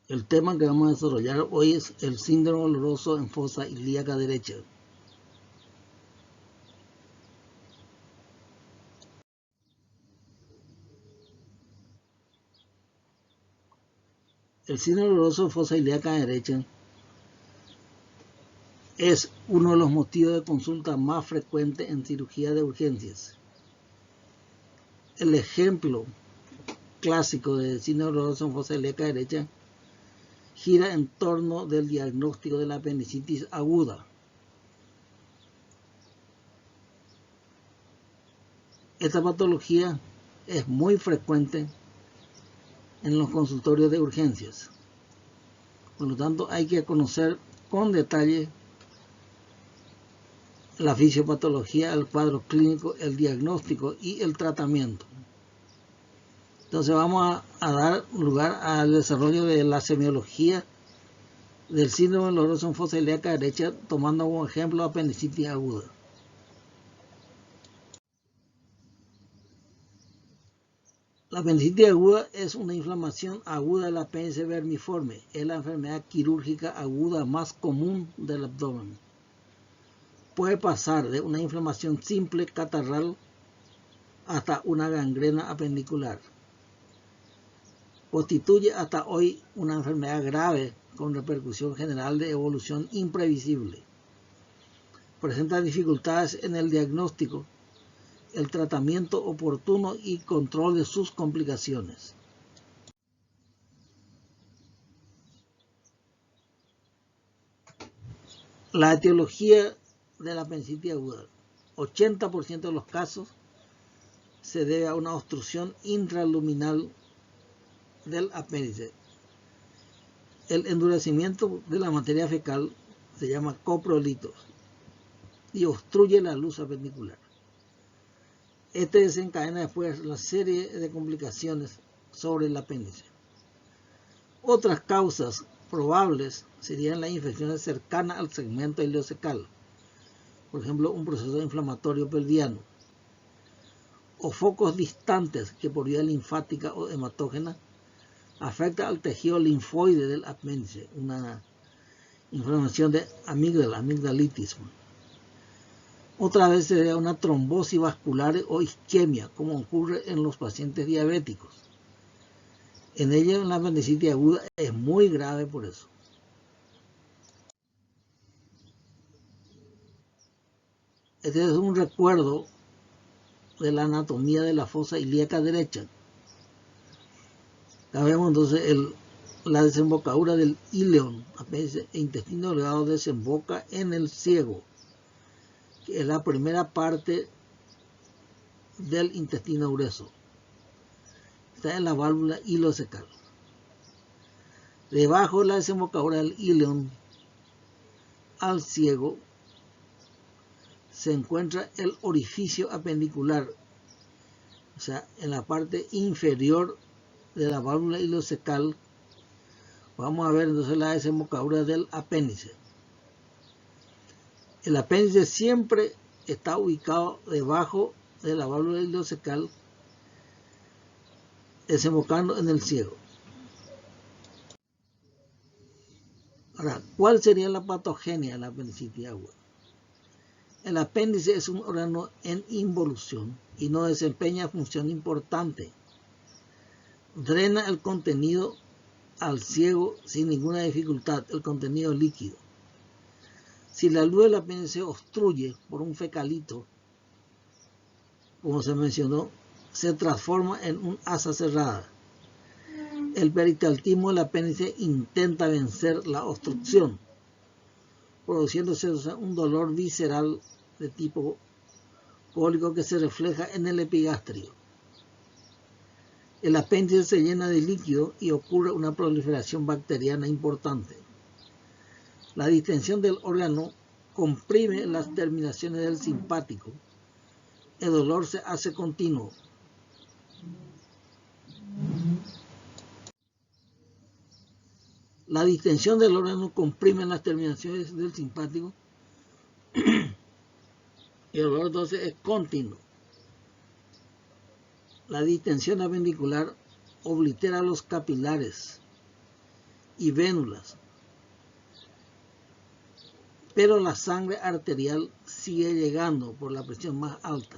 El tema que vamos a desarrollar hoy es el síndrome doloroso en fosa ilíaca derecha. El síndrome doloroso en fosa ilíaca derecha es uno de los motivos de consulta más frecuentes en cirugía de urgencias. El ejemplo clásico de síndrome doloroso en fosa ilíaca derecha gira en torno del diagnóstico de la apendicitis aguda. Esta patología es muy frecuente en los consultorios de urgencias. Por lo tanto, hay que conocer con detalle la fisiopatología, el cuadro clínico, el diagnóstico y el tratamiento. Entonces vamos a dar lugar al desarrollo de la semiología del síndrome doloroso en fosa ilíaca derecha, tomando como ejemplo apendicitis aguda. La apendicitis aguda es una inflamación aguda del apéndice vermiforme. Es la enfermedad quirúrgica aguda más común del abdomen. Puede pasar de una inflamación simple catarral hasta una gangrena apendicular. Constituye hasta hoy una enfermedad grave con repercusión general de evolución imprevisible. Presenta dificultades en el diagnóstico, el tratamiento oportuno y control de sus complicaciones. La etiología de la apendicitis aguda. 80% de los casos se debe a una obstrucción intraluminal del apéndice. El endurecimiento de la materia fecal se llama coprolitos y obstruye la luz apendicular. Este desencadena después la serie de complicaciones sobre el apéndice. Otras causas probables serían las infecciones cercanas al segmento ileocecal, por ejemplo, un proceso inflamatorio pelviano, o focos distantes que por vía linfática o hematógena afecta al tejido linfoide del apéndice, una inflamación de amigdalitis. Otra vez se debe a una trombosis vascular o isquemia, como ocurre en los pacientes diabéticos. En ella la apendicitis aguda es muy grave por eso. Este es un recuerdo de la anatomía de la fosa ilíaca derecha. Acá vemos entonces la desembocadura del íleon, apéndice e intestino delgado, desemboca en el ciego, que es la primera parte del intestino grueso. Está en la válvula ileocecal. Debajo de la desembocadura del íleon al ciego se encuentra el orificio apendicular, o sea, en la parte inferior de la válvula ileocecal. Vamos a ver entonces la desembocadura del apéndice. El apéndice siempre está ubicado debajo de la válvula ileocecal, desembocando en el ciego. Ahora, ¿cuál sería la patogenia de la apendicitis aguda? El apéndice es un órgano en involución y no desempeña función importante. Drena el contenido al ciego sin ninguna dificultad, el contenido líquido. Si la luz del apéndice obstruye por un fecalito, como se mencionó, se transforma en un asa cerrada. El peristaltismo del apéndice intenta vencer la obstrucción, produciéndose un dolor visceral de tipo cólico que se refleja en el epigastrio. El apéndice se llena de líquido y ocurre una proliferación bacteriana importante. La distensión del órgano comprime las terminaciones del simpático. El dolor se hace continuo. La distensión del órgano comprime las terminaciones del simpático y el dolor entonces es continuo. La distensión apendicular oblitera los capilares y vénulas, pero la sangre arterial sigue llegando por la presión más alta,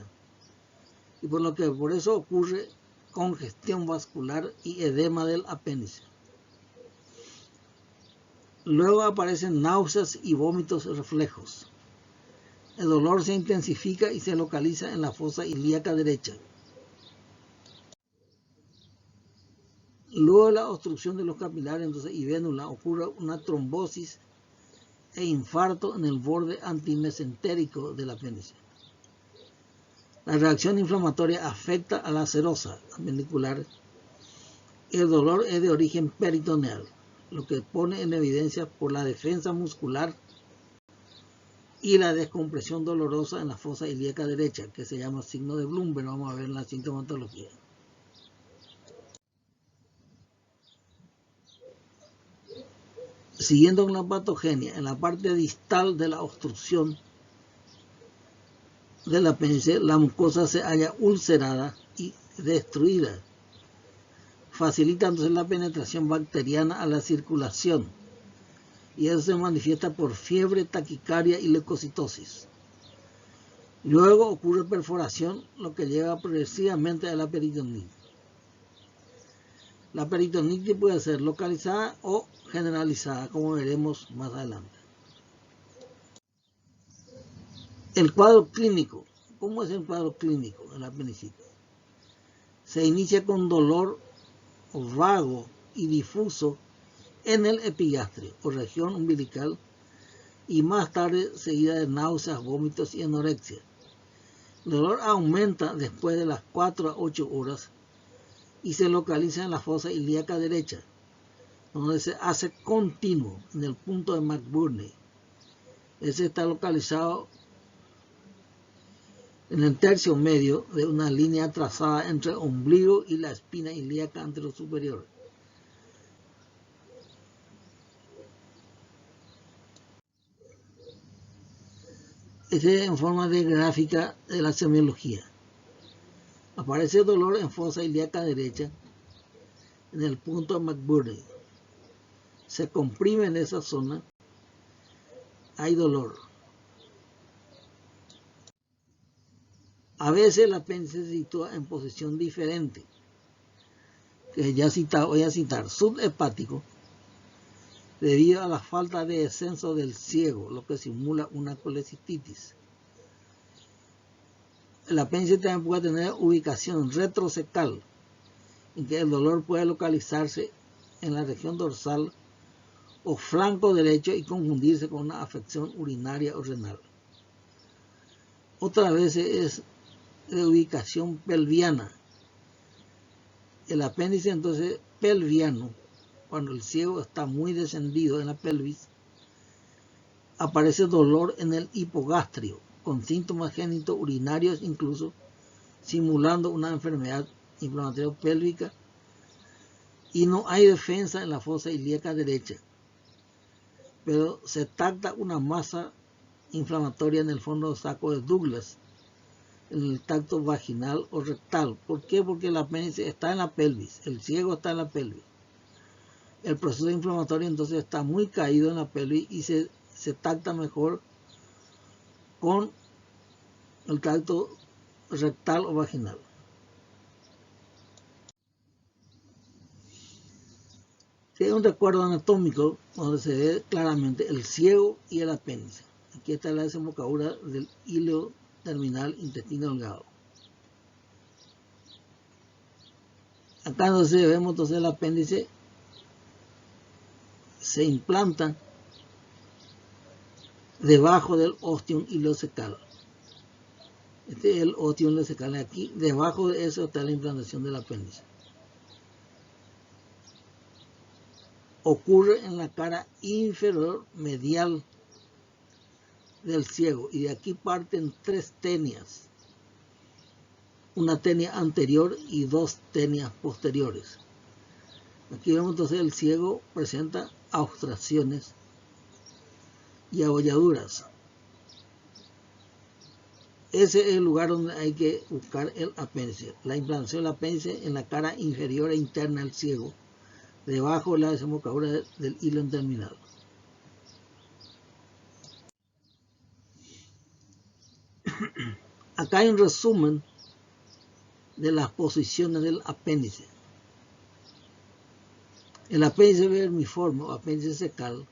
y por eso ocurre congestión vascular y edema del apéndice. Luego aparecen náuseas y vómitos reflejos. El dolor se intensifica y se localiza en la fosa ilíaca derecha. Luego de la obstrucción de los capilares y vénula ocurre una trombosis e infarto en el borde antimesentérico del apéndice. La reacción inflamatoria afecta a la serosa apendicular. El dolor es de origen peritoneal, lo que pone en evidencia por la defensa muscular y la descompresión dolorosa en la fosa ilíaca derecha, que se llama signo de Blumberg. Vamos a ver en la sintomatología. Siguiendo con la patogenia, en la parte distal de la obstrucción del apéndice, la mucosa se halla ulcerada y destruida, facilitando la penetración bacteriana a la circulación, y eso se manifiesta por fiebre, taquicardia y leucocitosis. Luego ocurre perforación, lo que lleva progresivamente a la peritonitis. La peritonitis puede ser localizada o generalizada, como veremos más adelante. El cuadro clínico. ¿Cómo es el cuadro clínico de la apendicitis? Se inicia con dolor vago y difuso en el epigastrio o región umbilical, y más tarde seguida de náuseas, vómitos y anorexia. El dolor aumenta después de las 4 a 8 horas y se localiza en la fosa ilíaca derecha, donde se hace continuo en el punto de McBurney. Ese está localizado en el tercio medio de una línea trazada entre el ombligo y la espina ilíaca anterosuperior. Este es en forma de gráfica de la semiología. Aparece dolor en fosa ilíaca derecha, en el punto de McBurney. Se comprime en esa zona, hay dolor. A veces el apéndice se sitúa en posición diferente, que ya voy a citar, subhepático, debido a la falta de descenso del ciego, lo que simula una colecistitis. El apéndice también puede tener ubicación retrocecal, en que el dolor puede localizarse en la región dorsal o flanco derecho y confundirse con una afección urinaria o renal. Otras veces es de ubicación pelviana. El apéndice entonces pelviano, cuando el ciego está muy descendido en la pelvis, aparece dolor en el hipogastrio, con síntomas genitourinarios incluso, simulando una enfermedad inflamatoria pélvica, y no hay defensa en la fosa ilíaca derecha, pero se capta una masa inflamatoria en el fondo del saco de Douglas, en el tracto vaginal o rectal. ¿Por qué? Porque el apéndice está en la pelvis, el ciego está en la pelvis. El proceso inflamatorio entonces está muy caído en la pelvis y se capta mejor con el tracto rectal o vaginal. Si hay un recuadro anatómico donde se ve claramente el ciego y el apéndice. Aquí está la desembocadura del hilo terminal intestino delgado. Acá entonces vemos entonces el apéndice se implanta debajo del ostium ileocecal. Este es el ostium ileocecal. Aquí debajo de eso está la implantación del apéndice. Ocurre en la cara inferior medial del ciego, y de aquí parten 3 tenias, una tenia anterior y 2 tenias posteriores. Aquí vemos entonces el ciego presenta obstrucciones y abolladuras. Ese es el lugar donde hay que buscar el apéndice, la implantación del apéndice en la cara inferior e interna del ciego, debajo de la desembocadura del hilo terminal. Acá hay un resumen de las posiciones del apéndice. El apéndice vermiforme o apéndice secal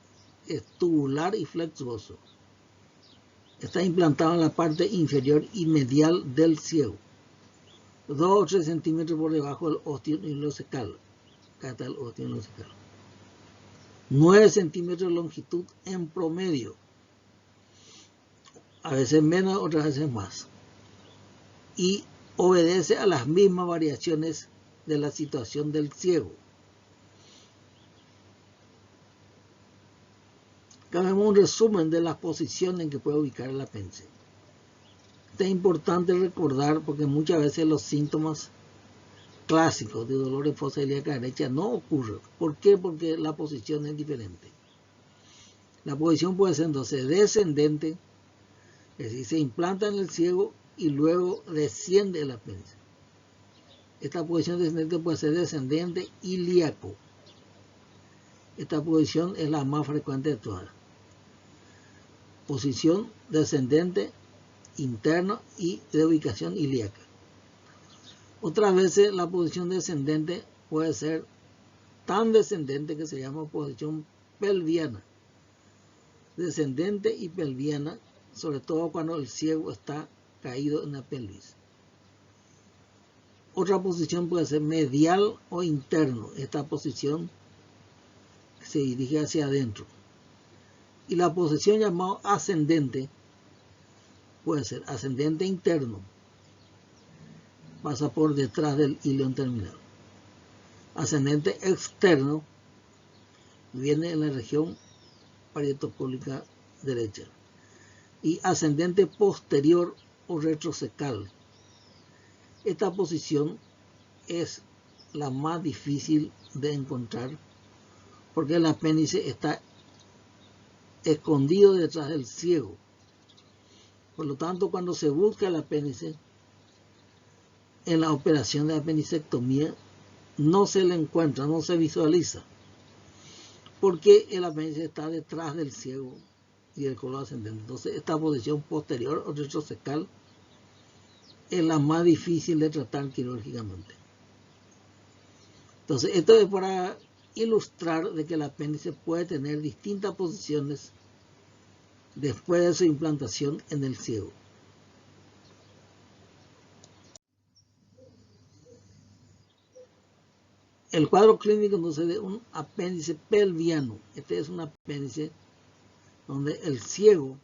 es tubular y flexuoso. Está implantado en la parte inferior y medial del ciego, 2 o 3 centímetros por debajo del ostiolo secal. Acá está el ostiolo secal. 9 centímetros de longitud en promedio. A veces menos, otras veces más. Y obedece a las mismas variaciones de la situación del ciego. Acá vemos un resumen de las posiciones en que puede ubicar el apéndice. Esto es importante recordar porque muchas veces los síntomas clásicos de dolor en fosa ilíaca derecha no ocurren. ¿Por qué? Porque la posición es diferente. La posición puede ser entonces descendente, es decir, se implanta en el ciego y luego desciende el apéndice. Esta posición descendente puede ser descendente ilíaco. Esta posición es la más frecuente de todas. Posición descendente interna y de ubicación ilíaca. Otras veces la posición descendente puede ser tan descendente que se llama posición pelviana. Descendente y pelviana, sobre todo cuando el ciego está caído en la pelvis. Otra posición puede ser medial o interno. Esta posición se dirige hacia adentro. Y la posición llamada ascendente puede ser ascendente interno, pasa por detrás del hilo terminal. Ascendente externo viene en la región parietocólica derecha. Y ascendente posterior o retrocecal. Esta posición es la más difícil de encontrar porque el apéndice está escondido detrás del ciego. Por lo tanto, cuando se busca el apéndice en la operación de apendicectomía, no se le encuentra, no se visualiza, porque el apéndice está detrás del ciego y del colon ascendente. Entonces, esta posición posterior o retrocecal es la más difícil de tratar quirúrgicamente. Entonces, esto es para ilustrar de que el apéndice puede tener distintas posiciones después de su implantación en el ciego. El cuadro clínico entonces de un apéndice pelviano. Este es un apéndice donde el ciego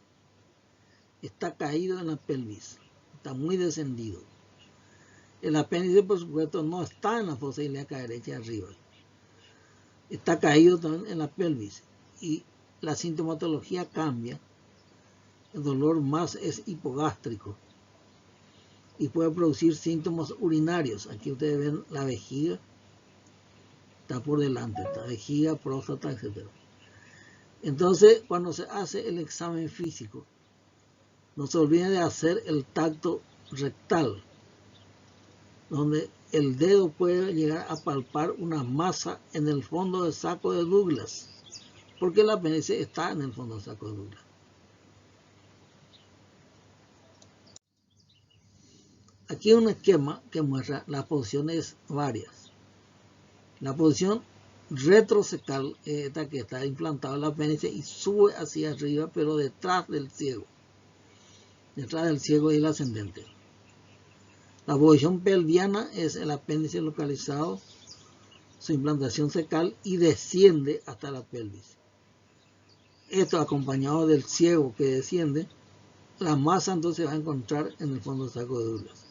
está caído en la pelvis, está muy descendido. El apéndice, por supuesto, no está en la fosa ilíaca derecha arriba, está caído también en la pelvis y la sintomatología cambia. El dolor más es hipogástrico y puede producir síntomas urinarios. Aquí ustedes ven la vejiga, está por delante, está vejiga, próstata, etc. Entonces, cuando se hace el examen físico, no se olviden de hacer el tacto rectal, donde el dedo puede llegar a palpar una masa en el fondo del saco de Douglas, porque el apéndice está en el fondo del saco de Douglas. Aquí hay un esquema que muestra las posiciones varias. La posición retrocecal es esta que está implantado en el apéndice y sube hacia arriba, pero detrás del ciego. Detrás del ciego y el ascendente. La posición pelviana es el apéndice localizado, su implantación secal y desciende hasta la pelvis. Esto acompañado del ciego que desciende, la masa entonces va a encontrar en el fondo del saco de Douglas.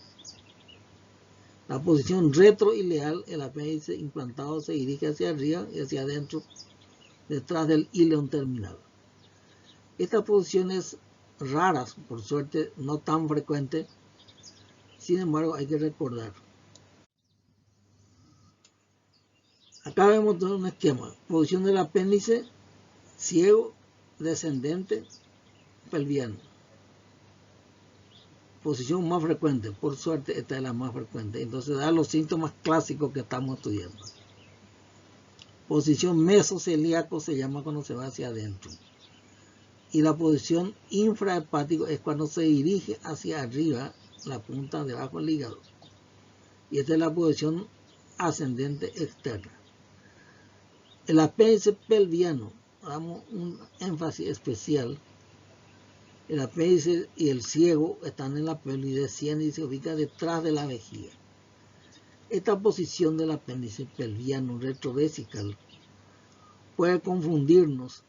La posición retroileal, el apéndice implantado se dirige hacia arriba y hacia adentro, detrás del íleon terminal. Estas posiciones raras, por suerte no tan frecuentes, sin embargo hay que recordar. Acá vemos todo un esquema. Posición del apéndice, ciego, descendente, pelviano. Posición más frecuente, por suerte esta es la más frecuente. Entonces da los síntomas clásicos que estamos estudiando. Posición mesocelíaco se llama cuando se va hacia adentro. Y la posición infrahepático es cuando se dirige hacia arriba, la punta debajo del hígado. Y esta es la posición ascendente externa. El apéndice pelviano, damos un énfasis especial. El apéndice y el ciego están en la pelvis, desciende y se ubica detrás de la vejiga. Esta posición del apéndice pelviano retrovesical puede confundirnos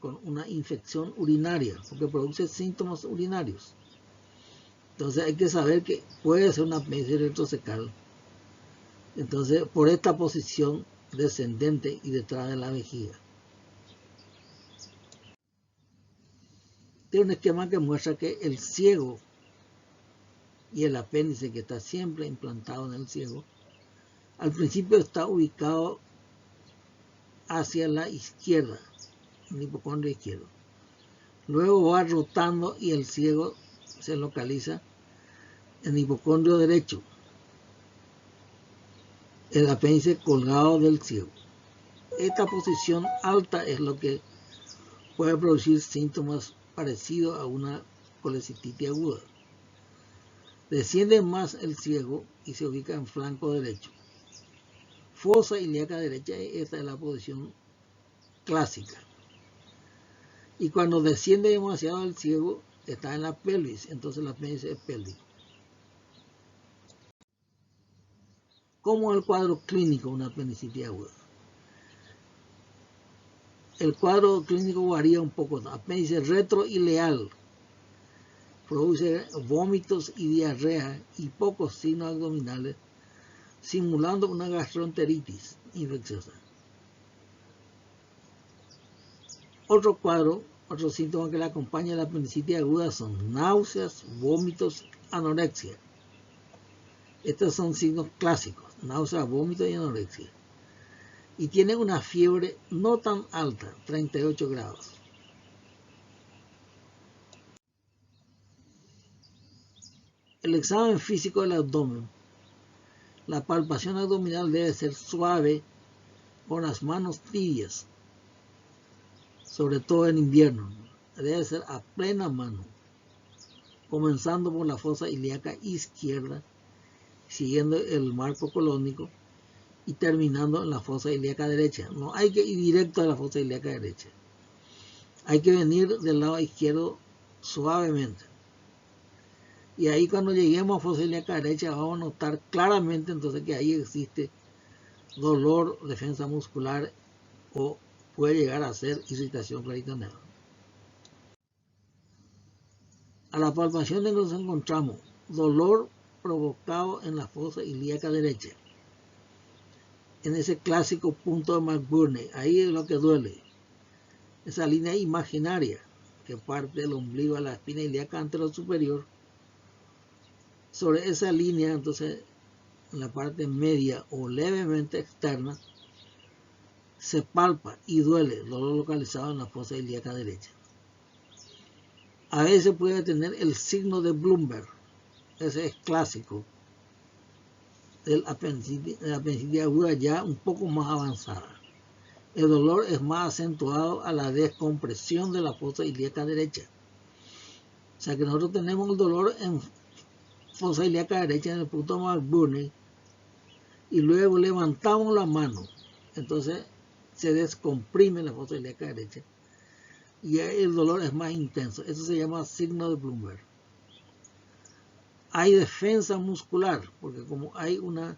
con una infección urinaria, porque produce síntomas urinarios. Entonces hay que saber que puede ser un apéndice retrocecal. Entonces, por esta posición descendente y detrás de la vejiga. Tiene un esquema que muestra que el ciego y el apéndice, que está siempre implantado en el ciego, al principio está ubicado hacia la izquierda, el hipocondrio izquierdo. Luego va rotando y el ciego se localiza en el hipocondrio derecho, el apéndice colgado del ciego. Esta posición alta es lo que puede producir síntomas parecidos a una colecistitis aguda. Desciende más el ciego y se ubica en flanco derecho. Fosa ilíaca derecha, esta es la posición clásica. Y cuando desciende demasiado el ciego, está en la pelvis, entonces el apéndice es pélvico. ¿Cómo es el cuadro clínico de una apendicitis aguda? El cuadro clínico varía un poco. Apéndice retroileal, produce vómitos y diarrea y pocos signos abdominales, simulando una gastroenteritis infecciosa. Otro síntoma que le acompaña a la apendicitis aguda son náuseas, vómitos, anorexia. Estos son signos clásicos, náuseas, vómitos y anorexia. Y tiene una fiebre no tan alta, 38 grados. El examen físico del abdomen. La palpación abdominal debe ser suave, con las manos tibias, sobre todo en invierno. Debe ser a plena mano, comenzando por la fosa ilíaca izquierda, siguiendo el marco colónico y terminando en la fosa ilíaca derecha. No hay que ir directo a la fosa ilíaca derecha. Hay que venir del lado izquierdo suavemente. Y ahí cuando lleguemos a fosa ilíaca derecha vamos a notar claramente entonces que ahí existe dolor, defensa muscular o puede llegar a ser irritación peritoneal. A la palpación nos encontramos dolor provocado en la fosa ilíaca derecha. En ese clásico punto de McBurney, ahí es lo que duele. Esa línea imaginaria que parte del ombligo a la espina ilíaca anterosuperior. Sobre esa línea, entonces, en la parte media o levemente externa, se palpa y duele, dolor localizado en la fosa ilíaca derecha. A veces puede tener el signo de Bloomberg, ese es clásico, de la apendicitis aguda ya un poco más avanzada. El dolor es más acentuado a la descompresión de la fosa ilíaca derecha. O sea que nosotros tenemos el dolor en fosa ilíaca derecha en el punto McBurney y luego levantamos la mano. Entonces se descomprime la fosa ilíaca derecha y el dolor es más intenso. Eso se llama signo de Bloomberg. Hay defensa muscular, porque como hay una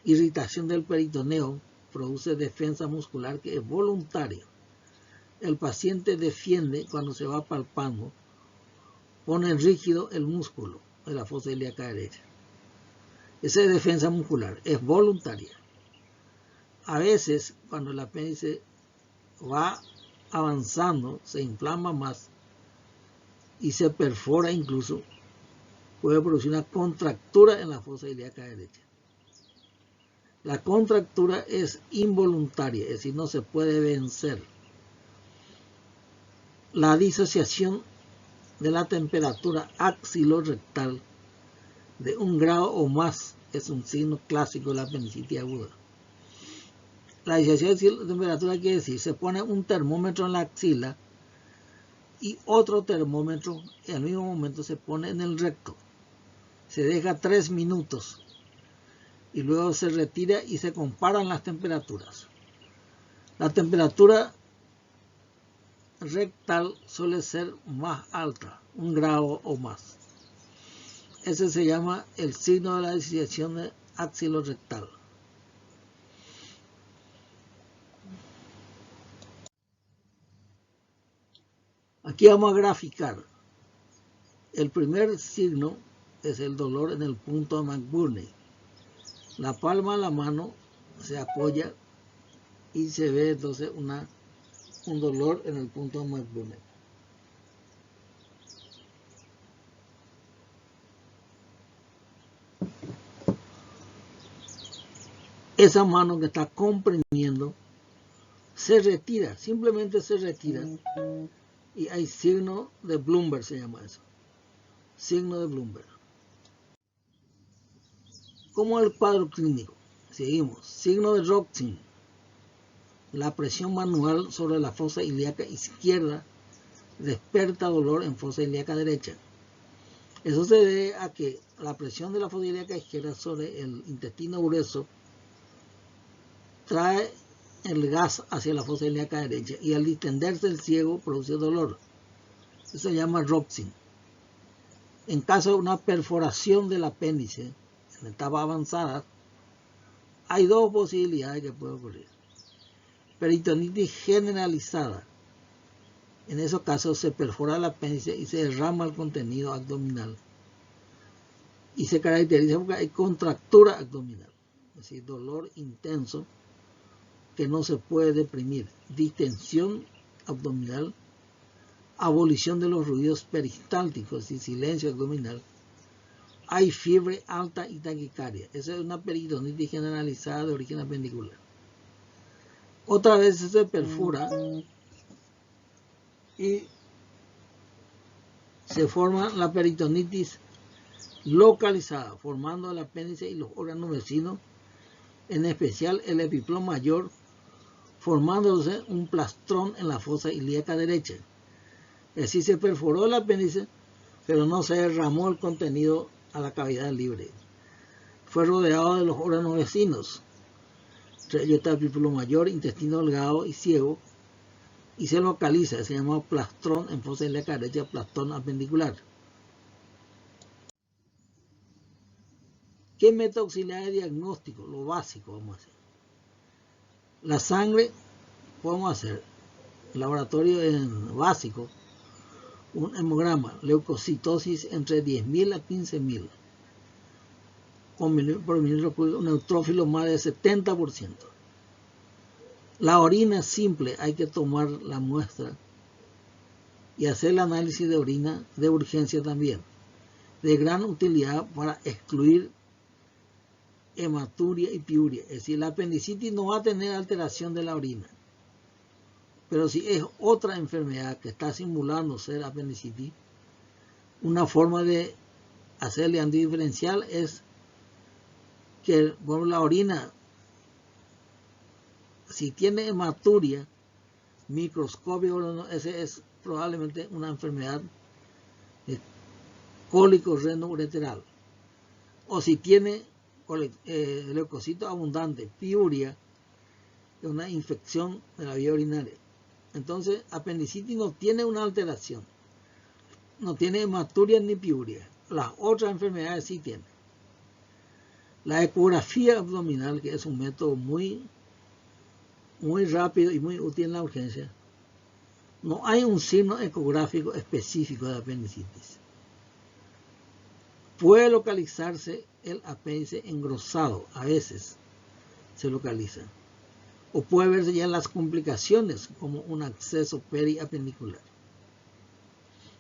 irritación del peritoneo, produce defensa muscular que es voluntaria. El paciente defiende cuando se va palpando, pone rígido el músculo de la fosa ilíaca derecha. Esa es defensa muscular, es voluntaria. A veces, cuando el apéndice va avanzando, se inflama más y se perfora incluso, puede producir una contractura en la fosa ilíaca derecha. La contractura es involuntaria, es decir, no se puede vencer. La disociación de la temperatura axilorectal de 1 grado o más es un signo clásico de la apendicitis aguda. La disociación de temperatura quiere decir, se pone un termómetro en la axila y otro termómetro en el mismo momento se pone en el recto. Se deja 3 minutos y luego se retira y se comparan las temperaturas. La temperatura rectal suele ser más alta, 1 grado o más. Ese se llama el signo de la disociación axilorectal. Aquí vamos a graficar. El primer signo es el dolor en el punto de McBurney. La palma de la mano se apoya y se ve entonces un dolor en el punto de McBurney. Esa mano que está comprimiendo se retira, simplemente se retira. Y hay signo de Bloomberg, se llama eso. Signo de Bloomberg. Como el cuadro clínico. Seguimos. Signo de Roxin. La presión manual sobre la fosa ilíaca izquierda desperta dolor en fosa ilíaca derecha. Eso se debe a que la presión de la fosa ilíaca izquierda sobre el intestino grueso trae el gas hacia la fosa ilíaca derecha y al distenderse el ciego produce dolor. Eso se llama Roxin. En caso de una perforación del apéndice en etapa avanzada, hay 2 posibilidades que pueden ocurrir. Peritonitis generalizada. En esos casos se perfora el apéndice y se derrama el contenido abdominal. Y se caracteriza porque hay contractura abdominal, es decir, dolor intenso que no se puede deprimir, distensión abdominal, abolición de los ruidos peristálticos y silencio abdominal. Hay fiebre alta y taquicardia. Esa es una peritonitis generalizada de origen apendicular. Otra vez se perfora y se forma la peritonitis localizada, formando el apéndice y los órganos vecinos, en especial el epiplón mayor, formándose un plastrón en la fosa ilíaca derecha. Es decir, se perforó el apéndice, pero no se derramó el contenido a la cavidad libre. Fue rodeado de los órganos vecinos, entre ellos está el epiplón mayor, intestino delgado y ciego, y se localiza, se llama plastrón en fosa ilíaca derecha, plastrón apendicular. ¿Qué método auxiliar de diagnóstico? Lo básico vamos a hacer. La sangre, podemos hacer el laboratorio básico, un hemograma, leucocitosis entre 10.000 a 15.000, por mililitro, un neutrófilo más de 70%. La orina simple, hay que tomar la muestra y hacer el análisis de orina de urgencia también, de gran utilidad para excluir hematuria y piuria. Es decir, la apendicitis no va a tener alteración de la orina, pero si es otra enfermedad que está simulando ser apendicitis, una forma de hacerle antidiferencial es que por la orina, si tiene hematuria microscópico, ese es probablemente una enfermedad de cólico renoureteral. O si tiene leucocitos abundantes, piuria, es una infección de la vía urinaria. Entonces, apendicitis no tiene una alteración, no tiene hematuria ni piuria. Las otras enfermedades sí tienen. La ecografía abdominal, que es un método muy rápido y muy útil en la urgencia, no hay un signo ecográfico específico de apendicitis. Puede localizarse el apéndice engrosado, a veces se localiza. O puede verse ya las complicaciones como un acceso periapendicular.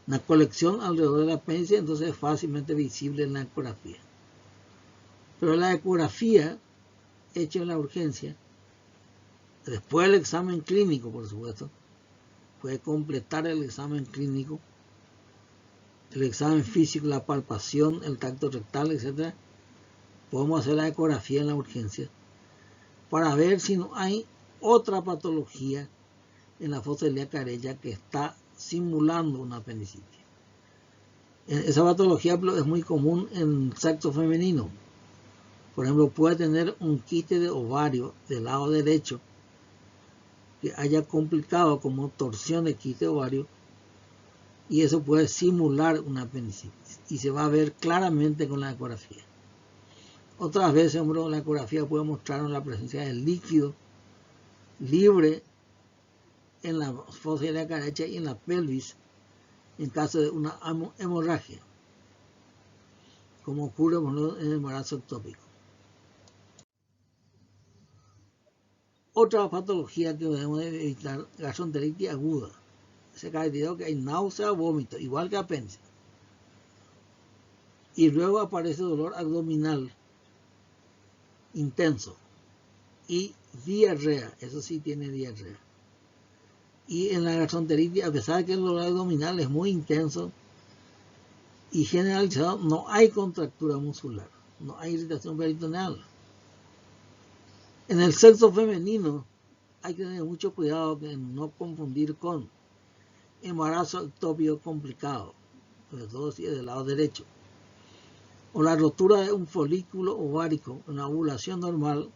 Una colección alrededor del apéndice entonces es fácilmente visible en la ecografía. Pero la ecografía hecha en la urgencia, después del examen clínico, por supuesto, puede completar el examen clínico, el examen físico, la palpación, el tacto rectal, etc. Podemos hacer la ecografía en la urgencia para ver si no hay otra patología en la fosa ilíaca derecha que está simulando una apendicitis. Esa patología es muy común en sexo femenino. Por ejemplo, puede tener un quiste de ovario del lado derecho que haya complicado como torsión de quiste de ovario, y eso puede simular una apendicitis y se va a ver claramente con la ecografía. Otras veces, hombre, la ecografía puede mostrar la presencia de líquido libre en la fosa ilíaca derecha y en la pelvis en caso de una hemorragia, como ocurre en el embarazo ectópico. Otra patología que debemos evitar, gastroenteritis aguda. Se caracteriza que hay náusea, vómito, igual que apéndice. Y luego aparece dolor abdominal intenso y diarrea, eso sí tiene diarrea. Y en la gastroenteritis, a pesar de que el dolor abdominal es muy intenso y generalizado, no hay contractura muscular, no hay irritación peritoneal. En el sexo femenino hay que tener mucho cuidado de no confundir con embarazo ectópico complicado, sobre todo si es del lado derecho, o la rotura de un folículo ovárico. En la ovulación normal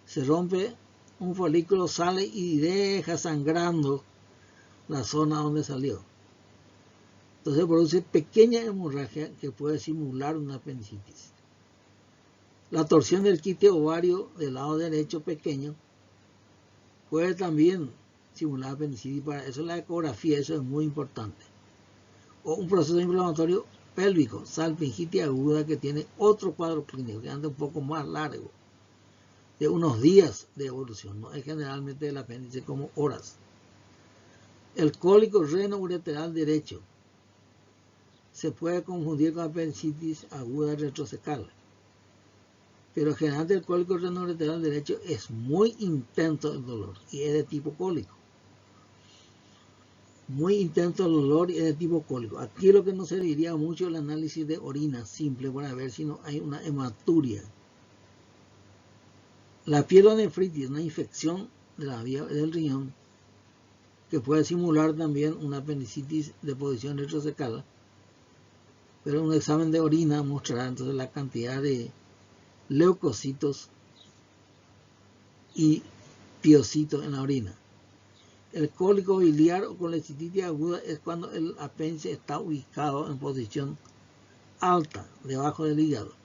se rompe un folículo, sale y deja sangrando la zona donde salió. Entonces produce pequeña hemorragia que puede simular una apendicitis. La torsión del quiste ovario del lado derecho pequeño puede también simular apendicitis. Para eso la ecografía, eso es muy importante. O un proceso inflamatorio pélvico, salpingitis aguda, que tiene otro cuadro clínico que anda un poco más largo, de unos días de evolución, no es generalmente el apéndice como horas. El cólico renoureteral derecho se puede confundir con apendicitis aguda retrocecal, pero generalmente el cólico renoureteral derecho es muy intenso el dolor y es de tipo cólico. Muy intenso el dolor y es de tipo cólico. Aquí lo que nos serviría mucho es el análisis de orina simple para ver si no hay una hematuria. La pielonefritis, una infección de la vía del riñón, que puede simular también una apendicitis de posición retrocecal, pero un examen de orina mostrará entonces la cantidad de leucocitos y piocitos en la orina. El cólico biliar o colecitis aguda es cuando el apéndice está ubicado en posición alta, debajo del hígado.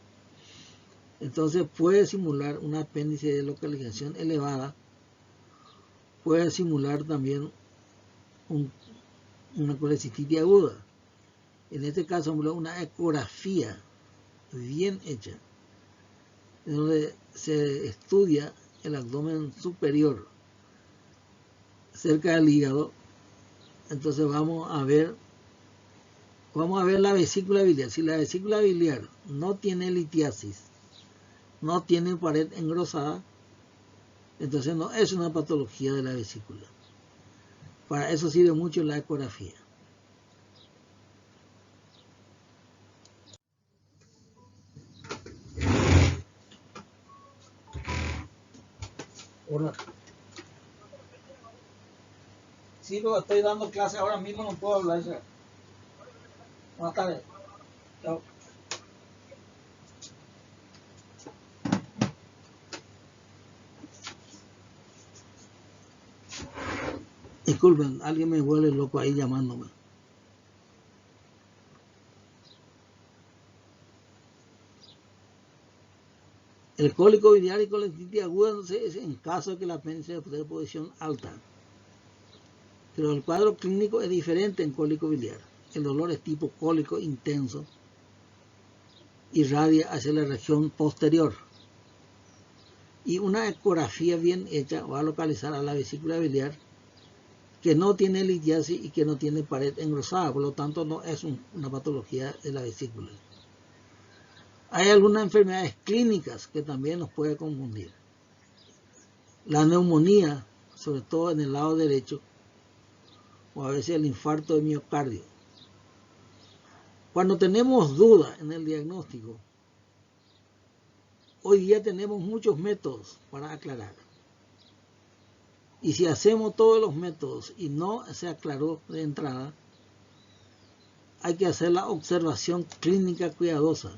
Entonces puede simular un apéndice de localización elevada, puede simular también una colecitis aguda. En este caso, una ecografía bien hecha, en donde se estudia el abdomen superior cerca del hígado. Entonces vamos a ver la vesícula biliar. Si la vesícula biliar no tiene litiasis, no tiene pared engrosada, entonces no es una patología de la vesícula. Para eso sirve mucho la ecografía. Hola. Sí, pero estoy dando clase ahora mismo, no puedo hablar ya. Buenas tardes. Chao. Disculpen, alguien me vuelve loco ahí llamándome. El cólico biliar y colecitis aguda es en caso de que el apéndice esté de posición alta. Pero el cuadro clínico es diferente en cólico biliar. El dolor es tipo cólico intenso, irradia hacia la región posterior. Y una ecografía bien hecha va a localizar a la vesícula biliar que no tiene litiasis y que no tiene pared engrosada, por lo tanto no es una patología de la vesícula. Hay algunas enfermedades clínicas que también nos puede confundir. La neumonía, sobre todo en el lado derecho, o a veces el infarto de miocardio. Cuando tenemos duda en el diagnóstico, hoy día tenemos muchos métodos para aclarar. Y si hacemos todos los métodos y no se aclaró de entrada, hay que hacer la observación clínica cuidadosa,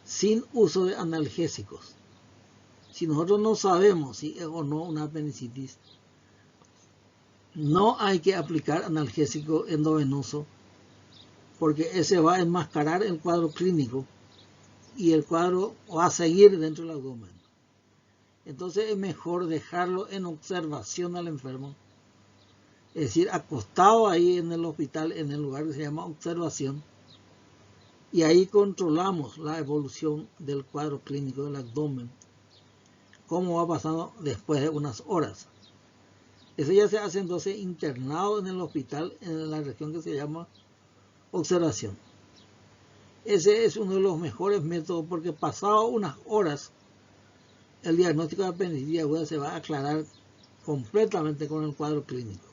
sin uso de analgésicos. Si nosotros no sabemos si es o no una apendicitis, no hay que aplicar analgésico endovenoso, porque ese va a enmascarar el cuadro clínico y el cuadro va a seguir dentro del abdomen. Entonces es mejor dejarlo en observación al enfermo, es decir, acostado ahí en el hospital, en el lugar que se llama observación, y ahí controlamos la evolución del cuadro clínico del abdomen, cómo va pasando después de unas horas. Eso ya se hace entonces internado en el hospital, en la región que se llama observación. Ese es uno de los mejores métodos, porque pasado unas horas el diagnóstico de apendicitis aguda se va a aclarar completamente con el cuadro clínico.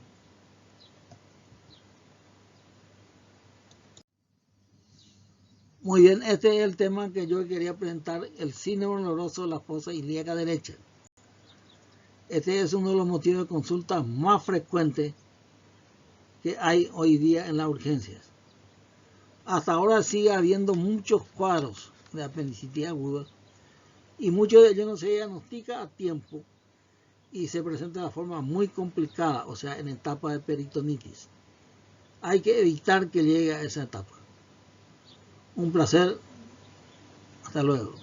Muy bien, este es el tema que yo quería presentar, el síndrome doloroso de la fosa ilíaca derecha. Este es uno de los motivos de consulta más frecuentes que hay hoy día en las urgencias. Hasta ahora sigue habiendo muchos cuadros de apendicitis aguda y muchos de ellos no se diagnostica a tiempo y se presenta de forma muy complicada, o sea, en etapa de peritonitis. Hay que evitar que llegue a esa etapa. Un placer. Hasta luego.